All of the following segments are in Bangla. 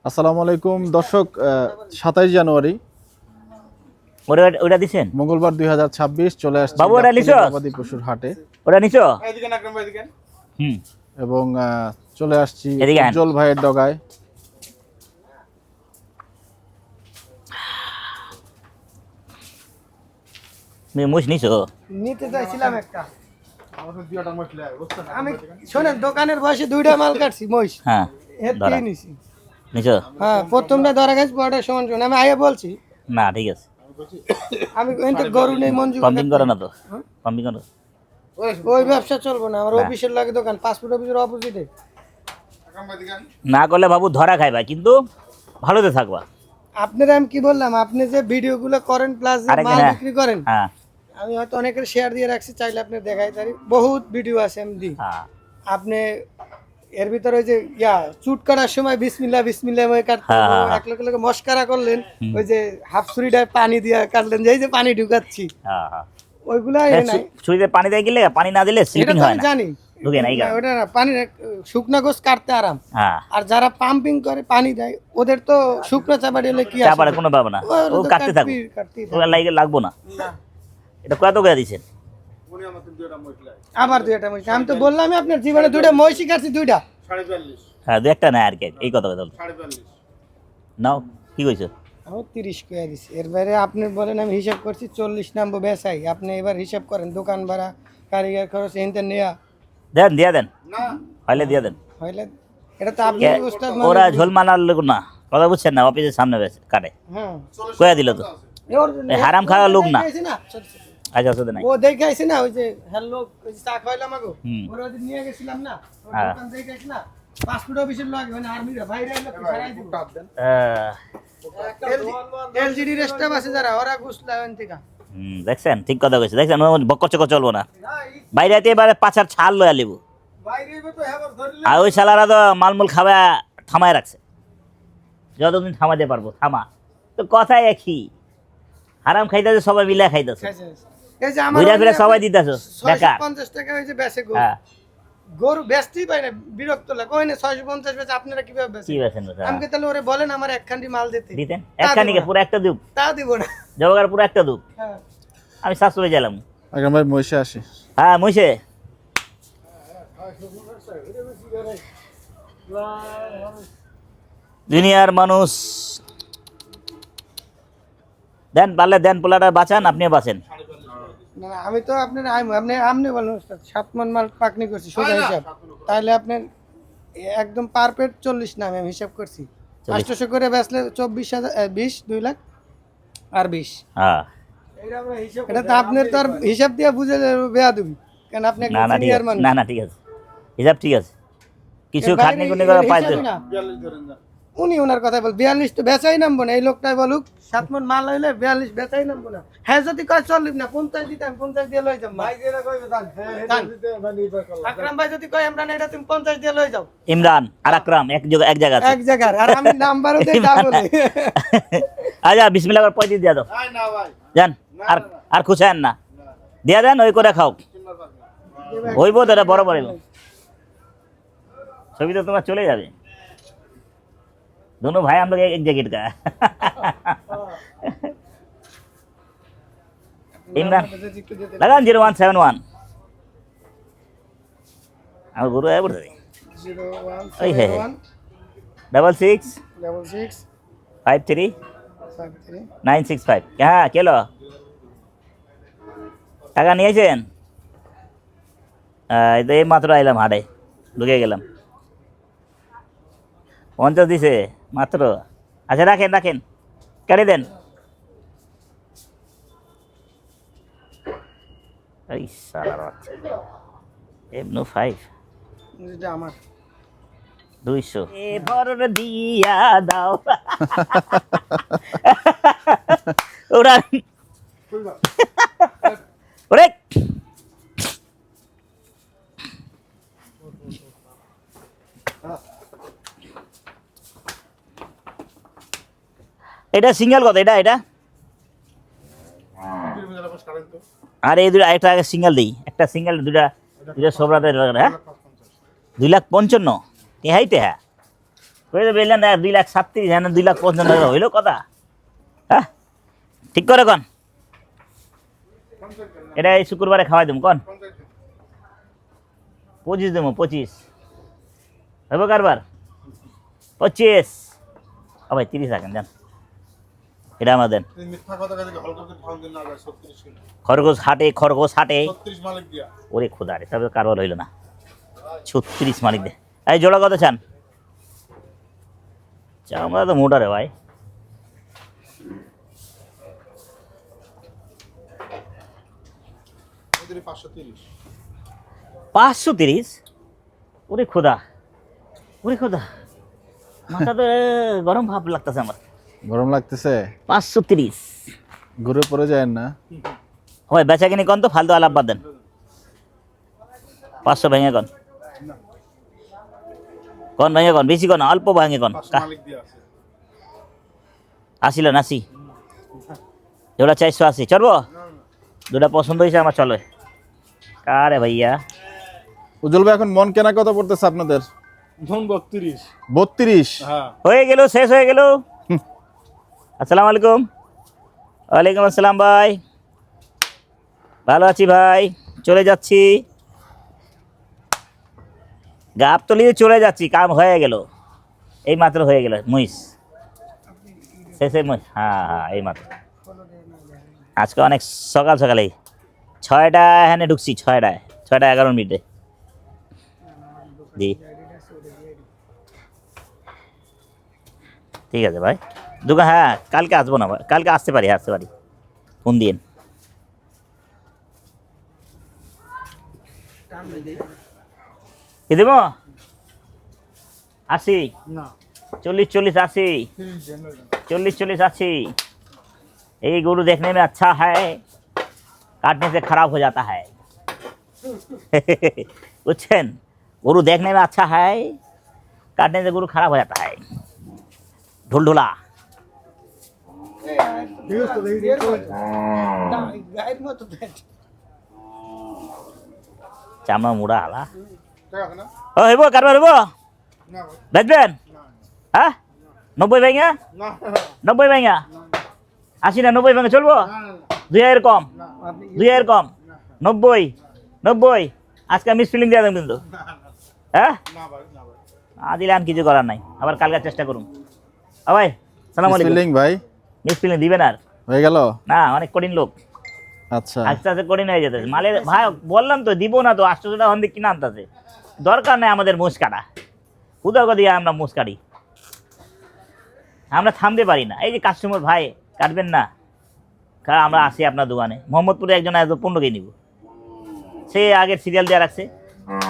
আসসালামু আলাইকুম দর্শক, 27 জানুয়ারি ওটা দিছেন মঙ্গলবার 2026 চলে আসছে বাবু, ওটা নিছো? গবাদি পশুর হাটে ওটা নিছো? হুম, এবং চলে আসছি এদিকে আন। উজ্জ্বল ভাইয়ের ডগায়। তুমি মুছ নিছো? নিতে চাইছিলাম একটা। আমি শোনেন, দোকানের বয়সে দুইটা মাল কাটছি মহিষ, হ্যাঁ, এর ধরা দিয়ে নিছি। নিছো? হ্যাঁ, প্রথমটা ধরা গেছে, পরটা সমান সমান। আমি আগে বলছি না, ঠিক আছে। আমি কিন্তু গরু নেই, মঞ্জু পাম্পিং করো না তো? পাম্পিং করো? ওই ব্যবসা চলবো না আমার। না। অফিসের লাগে দোকান, পাসপোর্ট অফিসের অপোজিটে। না করলে বাবু ধরা খাইবা, কিন্তু ভালোতে থাকবা। আপনারা আমি কি বললাম, আপনি যে ভিডিওগুলো করেন প্লাস যে আরেকদিন, মাল হ্যাঁ। বিক্রি করেন, হ্যাঁ, আমি হয়তো অনেকের শেয়ার দিয়ে রাখছি, চাইলে আপনি দেখাই পারি। বহুত ভিডিও আছে আমি দিই। হ্যাঁ, আপনি এর ভিতরে ওই যে চুট কাটার সময় বিসমিল্লাহ বিসমিল্লাহ বলে কাটতে হ্যাঁ, হবে। হ্যাঁ, এক লোকে লোকে মস্কারা করলেন, ওই যে হাফ ছুরিটায় পানি দিয়ে কাটলেন, যে এই যে পানি ঢুকাচ্ছি, হ্যাঁ, হ্যাঁ। ওইগুলা এ নাই। ছুরিতে পানি দিয়ে গেলে, পানি না দিলে এটা স্লিপিং তো হয় আমি না। জানি। ঢুকে না, এই না, কারণে। ওটা না, পানি শুকনা গোছ কাটতে আরাম। হ্যাঁ, আর যারা পাম্পিং করে পানি দেয়, ওদের তো শুকনা চাপাটি হলে কি চাপারে কোনো পাবো না, ওরা ও তো কাটতে থাকবো, কাটতেই ও লাগবো না। না। এটা কত করে দিচ্ছেন? আবার দুইটা মহিষ, আমি তো বললামই আপনার জীবনে দুইটা মহিষই কাটছি, দুইটা। হ্যাঁ, দু একটা না আর কি, এই কথা বলতো। নাও, কি কইছো? আমি 30 কয়ে দিছি। এর বাইরে আপনি বলেন আমি হিসাব করছি 40 নাম্বার বেচাই। আপনি এবার হিসাব করেন, দোকান ভাড়া, কারিগর খরচ, এনতে নেয়া দেন, দিয়া দেন, হইলে দিয়া দেন। হইলে এটা তো আপনি উস্তাদ ওরা মানুষ। ঝোল মানার লোক না, কথা বুঝছেন না, অফিসের সামনে কাটে, হ্যাঁ, কয়া দিল তো। ওর এই হারাম খাওয়া লোক না। দেখাইছে না, ছোট ছোট। আচ্ছা, আচ্ছা, নাই। ও দেখাইছে না, ওই যে হ্যালো, ওই যে চা খাইলাম আগো, হুম। ওরা ওদিন নিয়ে গেছিলাম না, ওর হ্যাঁ। দোকান দেখাইছে না, পাসপোর্ট অফিসের লাগে, মানে আর্মিরা বাইরে এলো কি ছাড়াই দিব। এলজিডি রেস্টাফ আছে যারা, ওরা গুছলা ওখান থেকে। দেখছেন, ঠিক কথা কইছে, দেখছেন, বক্কর চক্কর চলবো না। বাইরে আইতে এবারে পাছার ছাল লয়া লিব। বাইরে এবার তো হ্যাঁ ধরলে আর ওই শালারা তো মালমূল খাওয়া থামায় রাখছে, যতদিন থামাতে পারবো থামা। তো কথাই একই, হারাম খাইতেছে, সবাই মিলে খাইতেছে, খাইছে। এই যে আমার ঘুরে ফিরে ওই সবাই দিতেছে বেকার। 650 টাকা ওই যে বেচে গরু। হ্যাঁ, গরু বেচতেই পাই না, বিরক্ত লাগে। ওই না 650 বেচে, আপনারা কিভাবে বেচেন? কি বেছেন? আমাকে তাহলে ওরে বলেন আমার একখানি মাল দিতে। দিতেন তা একখানিকে, দিব না। পুরো একটা দুপ তা দিব না। জবাগার, পুরো একটা দুপ। হ্যাঁ। আমি শাশুড়ি গেলাম। আগাম ভাই মহিষে আসি। হ্যাঁ, মুইছে দুনিয়ার মানুষ। দেন, পারলে দেন, পোলাটা বাঁচান, আপনিও বাঁচেন। না, না, আমি তো আপনার আপনি বলেন ওস্তাদ, 7 মণ মাল পাকনি করছি সোজা হিসাব। তাহলে আপনার একদম পারফেক্ট 40 না, আমি হিসাব করছি। 800 করে বেচলে 24,000, 20, 2 লাখ আর 20। হ্যাঁ, এটা তো আপনার তো আর হিসাব দিয়ে বুঝে বেয়া দিবি, কারণ আপনি না, একজন না, ঠিক সিনিয়র আছে, মানুষ। না, না, ঠিক আছে, হিসাব ঠিক আছে, কিছু এর বাইরে খাটনি খুনি করে এর পাইতে। হিসাবই না। উনি ওনার কথা বল, 42 তো বেচাই নামবো না। এই লোকটাই বলুক 7 মণ মাল হইলে 42 বেচাই নামবো না। হ্যাঁ, যদি কয় 40 না 50 দিতাম, 50 দিয়ে লই যাম। আকরাম ভাই যদি কয় আমরা না, এটা তুমি 50 দিয়ে লই যাও। ইমরান আর আকরাম এক জায়গা আছে। এক জায়গার, আর আমি নাম্বারও দেই তা বলে। আচ্ছা, বিসমিল্লাহ করে 35 দিয়া দাও, যান। আর খুশায়েন না, দিয়া দেন, ওই করে খাও, হইব তো, এটা বড় বড় ছবি তো তোমার চলে যাবে। दोनों भाई हम लोग एक जैकेट का है। इमरान लगान 0171 আমার গুরু আয় বড় এই হে 66 66 53 53 965 হ্যাঁ, কেলো টাকা নিয়েছেন? এই মাত্র আইলাম হাটে, ঢুকে গেলাম, 50 দিছে মাত্র। আচ্ছা, রাখেন রাখেন, কেটে দেন। এই শালার বাচ্চা, এমনো 5 এটা আমার 200 এ ভর দিয়া দাও। ওরা ওরে এটা সিঙ্গেল কথা, এটা আর এই দুটো একটা আগে সিঙ্গেল দিই, একটা সিঙ্গেল, দুটা সবরাতে। হ্যাঁ, 2,55,000 কে হাইতে। হ্যাঁ, কই তো বললেন 2,37,000 হ্যাঁ 2,55,000 হইলো কথা হ্যাঁ ঠিক করে কোন এটা এই শুক্রবারে খাওয়াই দেবো কোন 25 দেবো 25 হবে কারবার 25 ভাই 30 রাখেন দেন এটা আমার দেন খরগোশ হাটে ওরে খোদা রে তবে কারবার হইল না 36 মালিক দে এই জোড়া কত চান আমরা তো মোটা রে ভাই পাঁচশো 530 ওরে খোদা মাথা তো গরম ভাব লাগতেছে আমার গরম লাগতেছে 530 ঘুরে পড়ে যায় না হয় বেচা কিনি কোন তো ফালতু আলাপ বাদ দেন 500 ভেঙে কোন ভেঙে কোন বেশি কোন অল্প ভেঙে কোন আসিল না আসি জোড়া 480 চলবো দুটা পছন্দ হয়েছে আমার চলে কারে ভাইয়া উজ্জ্বল ভাই এখন মন কেনা কত পড়তেছে আপনাদের ধন 32 32 হ্যাঁ হয়ে গেল শেষ হয়ে গেল আসসালামু আলাইকুম ওয়ালাইকুম আসসালাম ভাই ভালো আছি ভাই চলে যাচ্ছি গাপ তলিয়ে চলে যাচ্ছি কাম হয়ে গেল এই মাত্র হয়ে গেল মহিষ শেষে মহিষ হ্যাঁ এই মাত্র আজকে অনেক সকালেই 6টা এখানে ঢুকছি 6টা 11 মিনিটে জি ঠিক আছে ভাই দোকান হ্যাঁ কালকে আসবো না ভাই কালকে আসতে পারি ফোন দিন কি দেব 80 40 80 40 80 ये गुरु देखने में अच्छा है काटने से खराब हो जाता है बुझছেন गुरु देखने में अच्छा है काटने से गुरु खराब हो जाता है ढुलढुला গায়ের মতো দেখ চামড়া মুড়া হালা ও হইব কারবার হইব বেচবেন হ্যাঁ 90 ভেঙে 90 ভেঙে 80 না 90 ভেঙে চলবো 2000 কম 2000 কম 90 আজকে মিস ফিলিং দিয়ে দেন কিন্তু হ্যাঁ দিলে আর কিছু করার নাই আবার কালকে চেষ্টা করুন ভাই সালাম আলাইকুম ফিলিং ভাই মিস ফিলিং দিবেন আর হয়ে গেল না অনেক কঠিন লোক আচ্ছা আস্তে আস্তে কঠিন হয়ে যেতেছে মালের ভাই বললাম তো দিব না তো 800 টাকা হন্দি কিনা আনতেছে দরকার নেই আমাদের মুছ কাটা উদয় দিয়ে আমরা মুছ কাটি আমরা থামতে পারি না এই যে কাস্টমার ভাই কাটবেন না কারণ আমরা আসি আপনার দোকানে মোহাম্মদপুরে একজন আসবে 15 কেজি নিব সে আগের সিরিয়াল দিয়ে রাখছে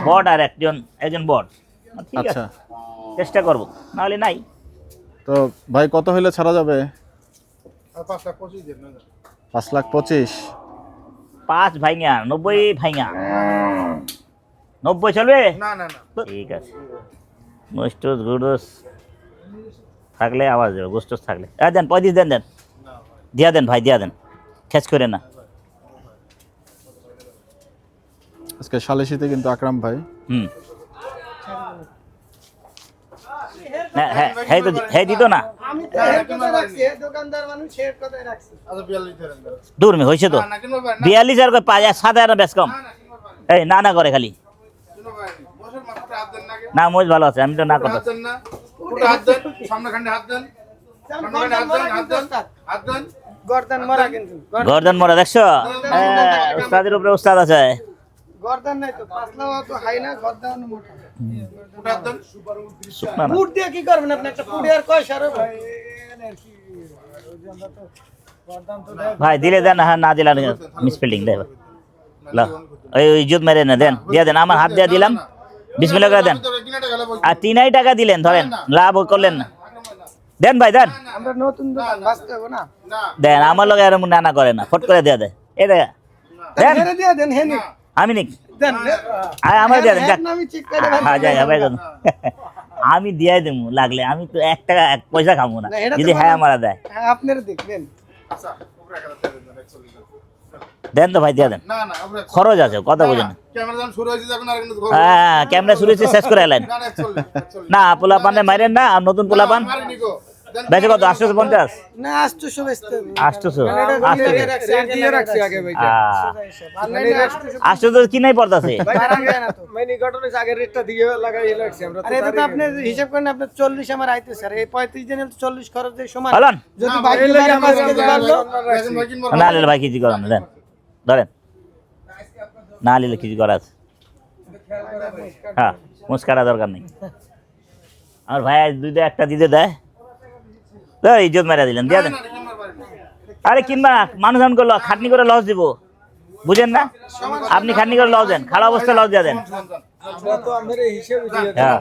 বট আর একজন বট ঠিক আছে আচ্ছা চেষ্টা করবো নাহলে নাই তো ভাই কত হইলে ছাড়া যাবে 5 লাখ 25 5 ভাইঙা 90 ভাইঙা 90 চলবে না ঠিক আছে গোস্টস গুডস থাকলে আওয়াজ দেবে গোস্টস থাকলে দেন 35 দেন দিয়া দেন ভাই দিয়া দেন খেচ করে না আজকে শালিশিতে কিন্তু আকরাম ভাই হুম না হ্যাঁ তো হ্যাঁ দিত না আমি তো এর কথা রাখছি দোকানদার মানুষ এর কথাই রাখছি আচ্ছা 42 ধরেন দূর মে হয়েছে তো না কিনবো ভাই 42 আর 7,000 বেশ কম এই না করে খালি কিনবো ভাই বসের মাথাতে হাত দেন নাকি না মোজ ভালো আছে আমি তো না করতে হাত দেন না পুরো হাত দেন সামনে খান্ডে হাত দেন হাত দেন গর্দান মরা কিন্তু গর্দন মোড়া দেখছো উস্তাদের উপরে উস্তাদ আছে গর্দান নাই তো পাতলা তো হাই না গর্দান মোটা পুরো হাত দেন শুকনা না পুট দিয়ে কি করবেন আপনি একটা পুট আর কয় সারে ভাই ভাই দিলে দেন হ্যাঁ না দিলে মিসফিল্ডিং দেব লা ওই ইজ্জত মেরে না দেন দিয়া দেন আমার হাত দিয়া দিলাম বিসমিল্লাহ করে দেন আর 3 টাকা দিলেন ধরেন লাভ করলেন না দেন ভাই দেন আমরা নতুন দোকান বাঁচতে হবে না দেন আমার লগে আর না করে না ফট করে দিয়া দে এই দেন হেনে দিয়ে দেন হেনে আমি নিক দেন আমার দিয়া দেন যাক আমি চেক করে হ্যাঁ যাই হবে আমি দিয়ে দেবো লাগলে আমি তো 1 টাকা 1 পয়সা খাবো না না, এটা তো যদি হ্যাঁ বললাম। আমারা দেয় হ্যাঁ আপনারা দেখবেন আচ্ছা উপরে একটা দেন 41 দেন তো ভাই দিয়ে দেন, না না আমরা খরচ আছে কথা বুঝেন। ক্যামেরা যখন শুরু হয়েছে যখন আর কিন্তু হ্যাঁ ক্যামেরা শুরু হয়েছে শেষ করে এলেন না না চল না, পোলা পানে মারেন না, আর নতুন পোলা পান মারিনি গো দেন বেঁচে কত 850 না 800 বেচতে হবে। 800 দিয়ে রাখছি, আগে রাখছি আগে ভাই। আর নাইলে 800 কি নাই পড়তাছে বাড়ান যায় না তো। মেনি ঘটনা আগের রেটটা দিয়ে লাগাই লাগছে আমরা আরে এটা তো আপনি হিসাব করেন, আপনার 40 আমার আইতেছে, স্যার এই 35 দিনের 40 খরচ দিয়ে সমান। হলন যদি বাকি বাড়ে 5 কেজি বাড়লো, দেখেন ভাই কিনবো না নিলে ভাই কিছু করার না, দেন ধরেন, না নিলে কিছু করার আছে। হ্যাঁ মুস্কারা দরকার নেই। আমার ভাই আজ দুইটা একটা দিতে দেয়, ইজ্জত মেরা দিলেন, দিয়ে দেন। আরে কিনবা মানুষ এমন করলো খাটনি করে লস দিব, বুঝেন না? আপনি খাটনি করে লস দেন, খারাপ অবস্থায় লস দিয়ে দেন। আমরা তো আমাদের হিসেবে দিয়ে হ্যাঁ।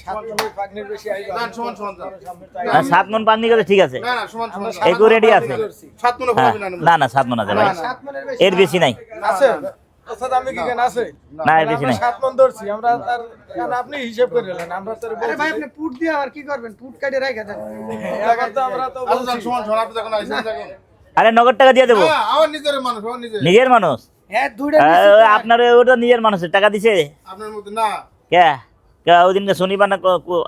7 মনের পাগনির বেশি আইবা না সমান সমান আর 7 মন পাননি করে ঠিক আছে, না না সমান সমান একটু রেডি আছে। 7 মনে হ্যাঁ, হবে না না না 7 মন আছে ভাই, 7 মনের বেশি এর বেশি নাই, আছে ওস্তাদ আমি কি কেন আছে না এর বেশি নাই। 7 মন ধরছি আমরা, আর কেন আপনি হিসাব করে নেন, আমরা তো আরে ভাই আপনি পুট দিয়ে আর কি করবেন? পুট কাটে রাখা দেন। এলাকার তো আমরা তো আচ্ছা সমান সমান আপনি যখন আইছেন দেখুন আরে নগদ টাকা দিয়ে দেবো, হ্যাঁ আমার নিজের মানুষ আমার নিজের নিজের মানুষ। হ্যাঁ দুইটা আপনার ওটা নিজের মানুষের টাকা দিছে আপনার মধ্যে না কে কে ওই দিনকে শনিবার না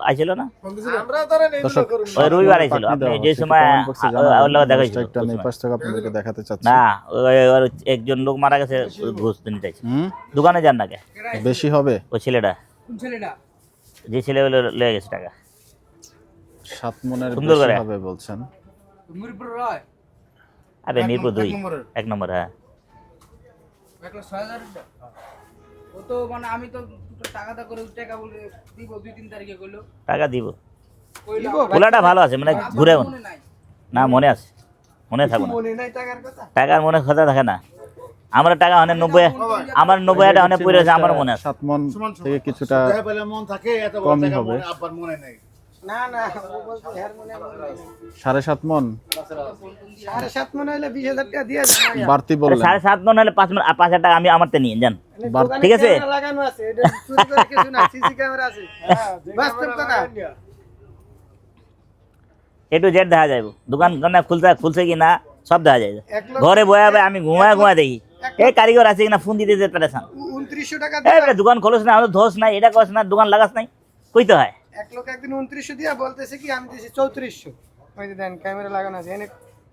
আইছিল না, ফোন দিছিলেন আমরা ধরেন এগুলো দর্শক, করুন ওই রবিবার আইছিল, পাকনি আপনি দেওয়া যে হচ্ছে, সময় comment box এ জানাবেন। ওর লগে দেখা জিনিসটা একটু আমি হয়েছিল। পাশ থেকে আপনাদেরকে দেখাতে চাচ্ছি। না ওর একজন লোক মারা গেছে, ঘুষ নিতে চাইছে, হুম, দোকানে যান না কে বেশি হবে। ওই ছেলেটা, যে ছেলে লয়ে গেছে টাকা 7 মনের সুন্দর বেশি করে। হবে বলছেন। আরে মিরপুর 2 নম্বরের। 1 নম্বর। হ্যাঁ ও তো মানে আমি তো টাকাটা করে টাকা বলে দিব 2-3 তারিখে কইলো টাকা দিব, কইলো পোলাটা ভালো আছে মানে ঘুরে মনে নাই না, মনে আছে, মনে থাকো না, মনে নাই টাকার কথা। টাকার মনে কথা থাকে না। আমার টাকা অনেক 90, আমার 90 অনেক পড়ে আছে, আমার মনে আছে। 7 মন থেকে কিছুটা যাই বলে মন থাকে এত বড় কমই টাকা হবে। মনে আব্বার মনে নাই না না ও বলছে হের মনে নাই। 7.5 মন 7.5 মনে হইলে 20,000 টাকা দিয়ে দেন। বাড়তি আরে বললেন। 7.5 মন হলে 5,000 টাকা আমি আমারতে নিয়ে যান। ঠিক আছে। লাগানো আছে, এটা চুরি করে কিছু না, সিসি ক্যামেরা আছে। বাস্তব কথা। A to Z দেখা যাইব, দোকান কোনা খুলছে কি না সব দেখা যায়। 1 লক্ষ ঘরে বয়া আমি ঘুমায় দেখি এই কারিগর আছে কিনা ফোন দিতে পেরেছান, 2900 টাকা এই দিয়ে দোকান খোলস না, আমাদের ধোস নাই, এটা কস না, দোকান লাগাস নাই, কইতে হয়। 1 লক্ষ একদিন 2900 দিয়া বলতেছে কি আমি দিছি 3400। ওই যে দেন ক্যামেরা লাগানো আছে, এনে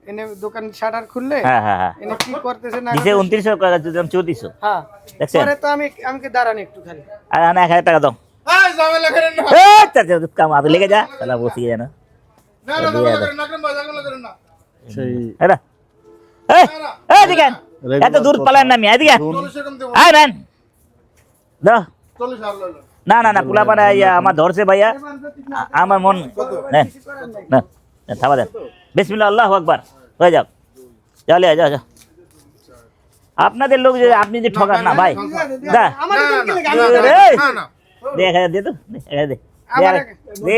এনে দোকান শাটার খুললে হ্যাঁ হ্যাঁ হ্যাঁ এনে কি করতেছে না দিছে করতেছে। 2900 3400 হ্যাঁ দেখছেন। পরে তো আমি কি দাঁড়ান একটু খালি। আর 1000 টাকা দাও, এই ঝামেলা করেন না এই চাচা কাম আতে লেগে যা তাহলে বসি যায় না। না না ঝামেলা করেন না কেন ঝামেলা করেন না সেই এরা এই এই দেখেন এত দূর পালান না, আমি এদিকে 40 এরকম দেব আয় নেন দাও। 40 আর লইলো না না না পোলা পানা আমার ধরছে ভাইয়া, আমার মন নেন না থাবা দেন। বিসমিল্লাহ আল্লাহু আকবার, হয়ে যাও, চলে যাও যাও। আপনাদের লোক যে আপনি যে ঠকান না ভাই, দা আমার না দোকান কি লাগে? এই, না না দে 1000 দে তো, দে 1000 দে, আমার দে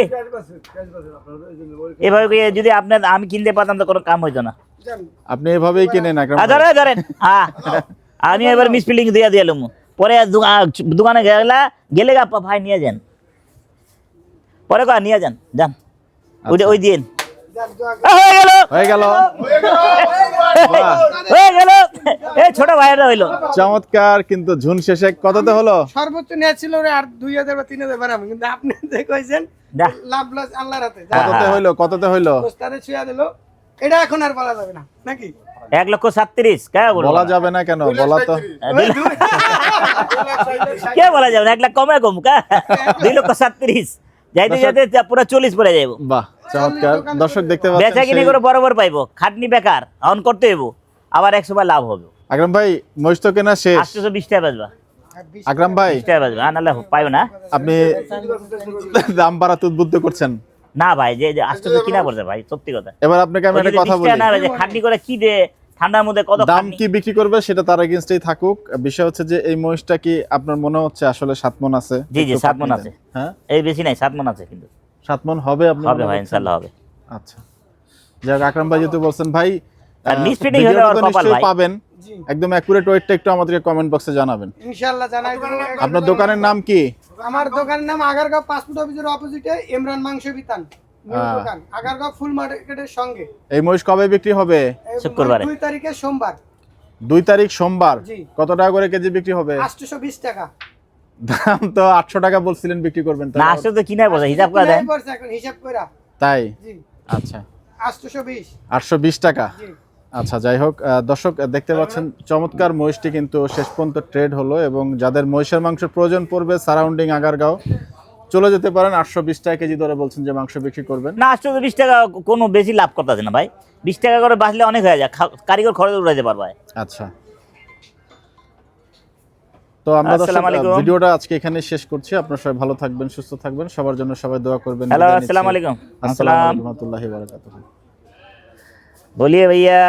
এভাবে করে যদি আপনার আমি কিনতে পারতাম তো কোনো কাম হইতো না। আপনি এভাবেই কিনেন আকরাম ভাই। ধরেন ধরেন হ্যাঁ, আমি এবার মিসফিলিং দিয়ে দিলাম, পরে দোকানে গেলে গা ভাই নিয়ে যান, পরে কয় নিয়ে যান যান, ওইটা ওই দিন হয়ে গেল হয়ে গেল। বাহ, হয়ে গেল, এই ছোট ভাইয়েরা হইলো। চমৎকার। কিন্তু ঝুন শেষে কততে হলো? সর্বোচ্চ নেওয়া ছিল ওরে আর 2000 বা 3000 বাড়াবো, কিন্তু আপনি যে কইছেন যা। লাভ লস আল্লাহর হাতে। কততে হইলো? কততে হইলো? ওস্তাদে ছুঁয়া দিল, এটা এখন আর বলা যাবে না নাকি? 1,37,000 কে বলবো বলা না? যাবে না কেন? বলা তো কে বলা যাবে না, 1 লাখ কমে কম কা 2,37,000 যাইতে যাইতে পুরো 40 পড়ে যাইব। বাহ, চমৎকার। দর্শক দেখতে বেচা পাচ্ছেন কিনি সেই- করে বরাবর পাইবো, খাটনি বেকার অন করতে হইব, আবার 100 বার লাভ হবে। আকরাম ভাই মহিষ তো কেনা শেষ। 820 টাকা বেচবা, আকরাম ভাই 20 টাকা বেচবা, নাহলে পাইব না। আপনি দাম বাড়াতে উদ্বুদ্ধ করছেন। না ভাই, যে 800 কিনা পড়ছে ভাই, সত্যি কথা। এবার আপনাকে আমি ওই একটা যদি কথা 20 বলি, টাকা না বেচে, খাটনি করে কি দে ঠান্ডার মধ্যে কত দাম খাটনি। কি বিক্রি করবে সেটা তার এগেইনস্টেই থাকুক। বিষয় হচ্ছে যে এই মহিষটা কি আপনার মনে হচ্ছে আসলে 7 মণ আছে? জি জি একটু 7 মণ পাঠিয়ে আছে, দেন। হ্যাঁ, এই বেশি নাই, 7 মণ আছে কিন্তু 7 মণ হবে আপনি হবে মনে ভাই, করছেন? ইনশাআল্লাহ হবে। আচ্ছা, যাক আকরাম ভাই যেহেতু বলছেন ভাই, আর misfitting হলে ভিডিওটা আর তো কপাল নিশ্চয়ই ভাই। পাবেন, জি একদম অ্যাকুরেট ওয়েটটা একটু আমাদেরকে কমেন্ট বক্সে জানাবেন। ইনশাআল্লাহ জানাই দেব। আপনার দোকানের নাম কি? আমার দোকানের নাম আগারগাঁও পাসপোর্ট অফিসের অপোজিটে ইমরান মাংস বিতান মূল দোকান, আগারগাঁও ফুল মার্কেটের সঙ্গে। এই মহিষ কবে বিক্রি হবে? এই শুক্রবারে। 2 তারিখে সোমবার। 2 তারিখ সোমবার জি। কত টাকা করে কেজি বিক্রি হবে? 820 টাকা। দাম তো 800 টাকা বলছিলেন বিক্রি করবেন, না আসলে তো কিনাই বসে হিসাব করে দেন। কিনাই পড়ছে এখন হিসাব কইরা। তাই? জি। আচ্ছা, 820। 820 টাকা। জি। আচ্ছা, যাই হোক, দর্শক দেখতে পাচ্ছেন চমৎকার মহিষটি কিন্তু শেষ পর্যন্ত ট্রেড হলো, এবং যাদের মহিষের মাংসের প্রয়োজন পড়বে সারাউন্ডিং আগারগাঁও চলে যেতে পারেন। 820 টাকা কেজি ধরে বলছেন যে মাংস বিক্রি করবেন। না 820 টাকা কোনো বেশি লাভ করতেছে না ভাই, 20 টাকা করে বাঁচলে অনেক হয়ে যায়, কারিগর খরচ উড়াইতে পারবে। আচ্ছা, তো আমরা দর্শক আসসালামু আলাইকুম। ভিডিওটা আজকে এখানে শেষ করছি। আপনারা সবাই ভালো থাকবেন, সুস্থ থাকবেন, সবার জন্য সবাই দোয়া করবেন। হ্যালো, বিদায় নিচ্ছি। আসসালামু আলাইকুম। আসসালামু আলাইকুম ওয়া রাহমাতুল্লাহি ওয়া বারাকাতুহু। बोलिए भैया।